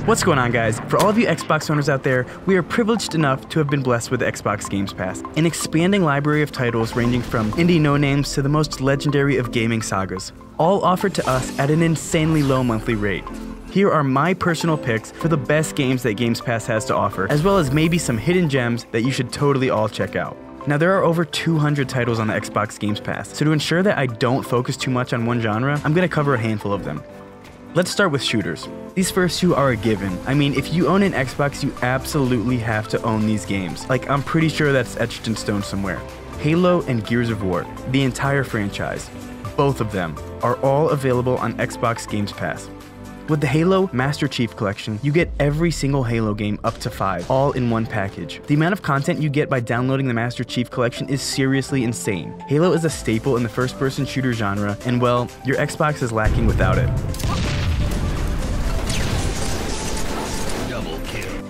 What's going on, guys? For all of you Xbox owners out there, we are privileged enough to have been blessed with the Xbox Games Pass, an expanding library of titles ranging from indie no-names to the most legendary of gaming sagas, all offered to us at an insanely low monthly rate. Here are my personal picks for the best games that Games Pass has to offer, as well as maybe some hidden gems that you should totally all check out. Now, there are over 200 titles on the Xbox Games Pass, so to ensure that I don't focus too much on one genre, I'm going to cover a handful of them. Let's start with shooters. These first two are a given. I mean, if you own an Xbox, you absolutely have to own these games. Like, I'm pretty sure that's etched in stone somewhere. Halo and Gears of War, the entire franchise, both of them are all available on Xbox Games Pass. With the Halo Master Chief Collection, you get every single Halo game up to 5, all in one package. The amount of content you get by downloading the Master Chief Collection is seriously insane. Halo is a staple in the first-person shooter genre, and well, your Xbox is lacking without it.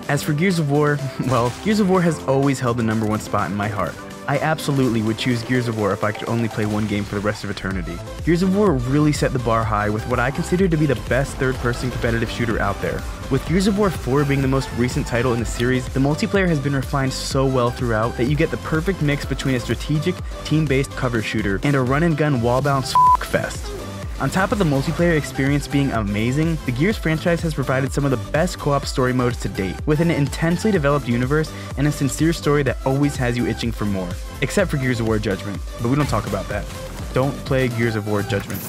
As for Gears of War, well, Gears of War has always held the #1 spot in my heart. I absolutely would choose Gears of War if I could only play one game for the rest of eternity. Gears of War really set the bar high with what I consider to be the best third-person competitive shooter out there. With Gears of War 4 being the most recent title in the series, the multiplayer has been refined so well throughout that you get the perfect mix between a strategic, team-based cover shooter and a run-and-gun wall-bounce fest. On top of the multiplayer experience being amazing, the Gears franchise has provided some of the best co-op story modes to date, with an intensely developed universe and a sincere story that always has you itching for more. Except for Gears of War Judgment, but we don't talk about that. Don't play Gears of War Judgment.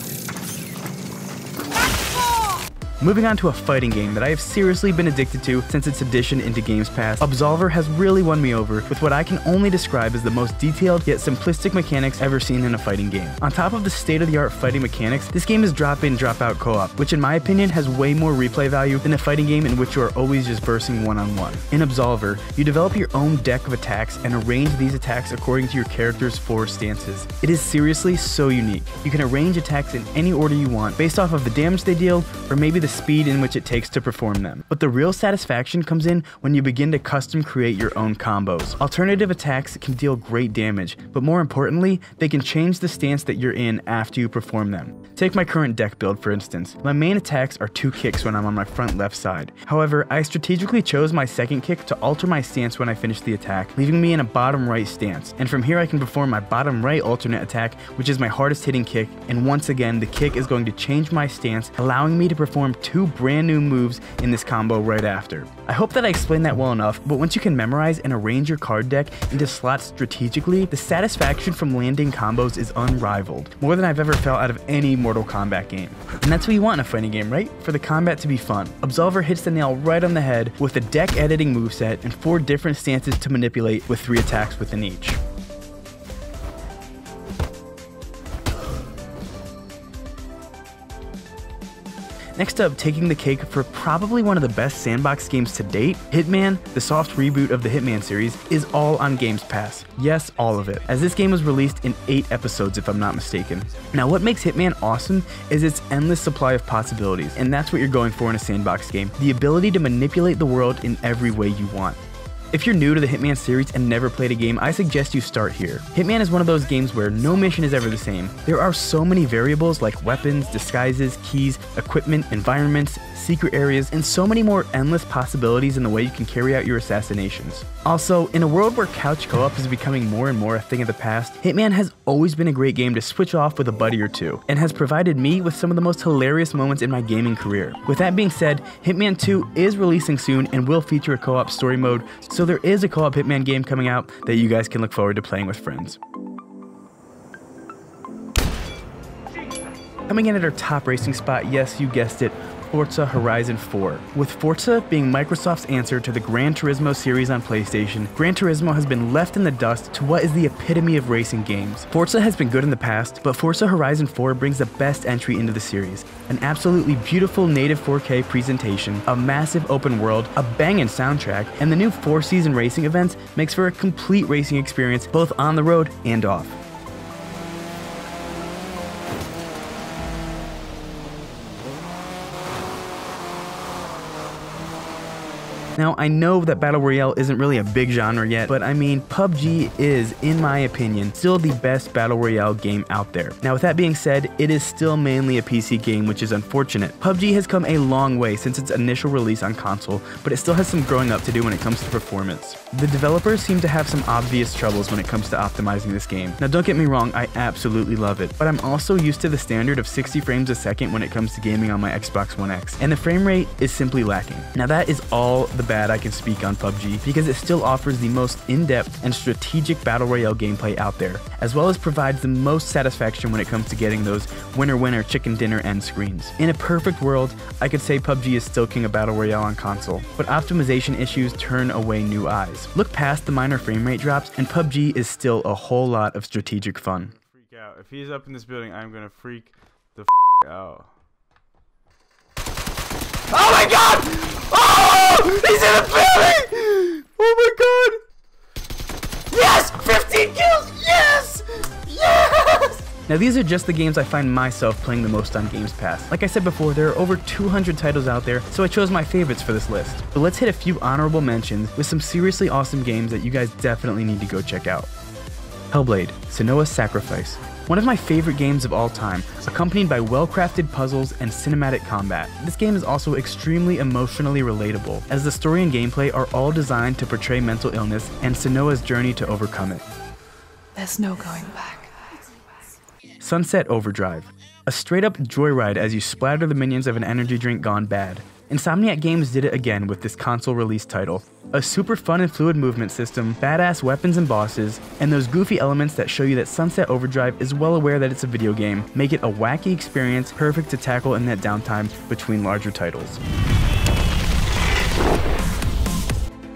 Moving on to a fighting game that I have seriously been addicted to since its addition into Games Pass, Absolver has really won me over with what I can only describe as the most detailed yet simplistic mechanics ever seen in a fighting game. On top of the state-of-the-art fighting mechanics, this game is drop-in, drop-out co-op, which in my opinion has way more replay value than a fighting game in which you are always just versing one-on-one. In Absolver, you develop your own deck of attacks and arrange these attacks according to your character's 4 stances. It is seriously so unique. You can arrange attacks in any order you want based off of the damage they deal, or maybe the speed in which it takes to perform them. But the real satisfaction comes in when you begin to custom create your own combos. Alternative attacks can deal great damage, but more importantly, they can change the stance that you're in after you perform them. Take my current deck build for instance. My main attacks are 2 kicks when I'm on my front left side. However, I strategically chose my second kick to alter my stance when I finish the attack, leaving me in a bottom right stance. And from here I can perform my bottom right alternate attack, which is my hardest hitting kick, and once again the kick is going to change my stance, allowing me to perform 2 brand new moves in this combo right after. I hope that I explained that well enough, but once you can memorize and arrange your card deck into slots strategically, the satisfaction from landing combos is unrivaled, more than I've ever felt out of any Mortal Kombat game. And that's what you want in a fighting game, right? For the combat to be fun. Absolver hits the nail right on the head with a deck editing moveset and 4 different stances to manipulate with 3 attacks within each. Next up, taking the cake for probably one of the best sandbox games to date, Hitman, the soft reboot of the Hitman series, is all on Games Pass. Yes, all of it, as this game was released in 8 episodes if I'm not mistaken. Now what makes Hitman awesome is its endless supply of possibilities, and that's what you're going for in a sandbox game, the ability to manipulate the world in every way you want. If you're new to the Hitman series and never played a game, I suggest you start here. Hitman is one of those games where no mission is ever the same. There are so many variables like weapons, disguises, keys, equipment, environments, secret areas, and so many more endless possibilities in the way you can carry out your assassinations. Also, in a world where couch co-op is becoming more and more a thing of the past, Hitman has always been a great game to switch off with a buddy or two, and has provided me with some of the most hilarious moments in my gaming career. With that being said, Hitman 2 is releasing soon and will feature a co-op story mode, so there is a co-op Hitman game coming out that you guys can look forward to playing with friends. Coming in at our top racing spot, yes, you guessed it, Forza Horizon 4. With Forza being Microsoft's answer to the Gran Turismo series on PlayStation, Gran Turismo has been left in the dust to what is the epitome of racing games. Forza has been good in the past, but Forza Horizon 4 brings the best entry into the series. An absolutely beautiful native 4K presentation, a massive open world, a banging soundtrack, and the new 4-season racing events makes for a complete racing experience both on the road and off. Now, I know that Battle Royale isn't really a big genre yet, but I mean, PUBG is, in my opinion, still the best Battle Royale game out there. Now, with that being said, it is still mainly a PC game, which is unfortunate. PUBG has come a long way since its initial release on console, but it still has some growing up to do when it comes to performance. The developers seem to have some obvious troubles when it comes to optimizing this game. Now, don't get me wrong, I absolutely love it, but I'm also used to the standard of 60 frames a second when it comes to gaming on my Xbox One X, and the frame rate is simply lacking. Now, that is all the bad I can speak on PUBG, because it still offers the most in-depth and strategic Battle Royale gameplay out there, as well as provides the most satisfaction when it comes to getting those winner chicken dinner end screens. In a perfect world, I could say PUBG is still king of Battle Royale on console, but optimization issues turn away new eyes. Look past the minor frame rate drops, and PUBG is still a whole lot of strategic fun. Freak out. If he's up in this building, I'm gonna freak the out. Oh my god! Oh! He's in the building! Oh my god! Yes! 15 kills! Yes! Yes! Now, these are just the games I find myself playing the most on Games Pass. Like I said before, there are over 200 titles out there, so I chose my favorites for this list. But let's hit a few honorable mentions with some seriously awesome games that you guys definitely need to go check out. Hellblade: Senua's Sacrifice. One of my favorite games of all time, accompanied by well-crafted puzzles and cinematic combat. This game is also extremely emotionally relatable, as the story and gameplay are all designed to portray mental illness and Senua's journey to overcome it. There's no going back. Sunset Overdrive. A straight-up joyride as you splatter the minions of an energy drink gone bad. Insomniac Games did it again with this console release title. A super fun and fluid movement system, badass weapons and bosses, and those goofy elements that show you that Sunset Overdrive is well aware that it's a video game make it a wacky experience perfect to tackle in that downtime between larger titles.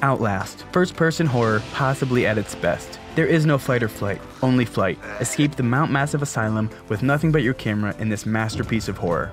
Outlast. First-person horror, possibly at its best. There is no fight or flight, only flight. Escape the Mount Massive Asylum with nothing but your camera in this masterpiece of horror.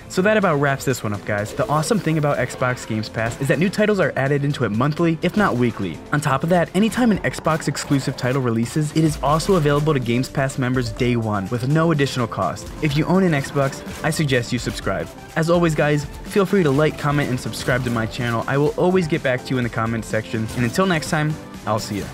So that about wraps this one up, guys. The awesome thing about Xbox Games Pass is that new titles are added into it monthly, if not weekly. On top of that, anytime an Xbox exclusive title releases, it is also available to Games Pass members day one with no additional cost. If you own an Xbox, I suggest you subscribe. As always, guys, feel free to like, comment, and subscribe to my channel. I will always get back to you in the comments section. And until next time, I'll see ya.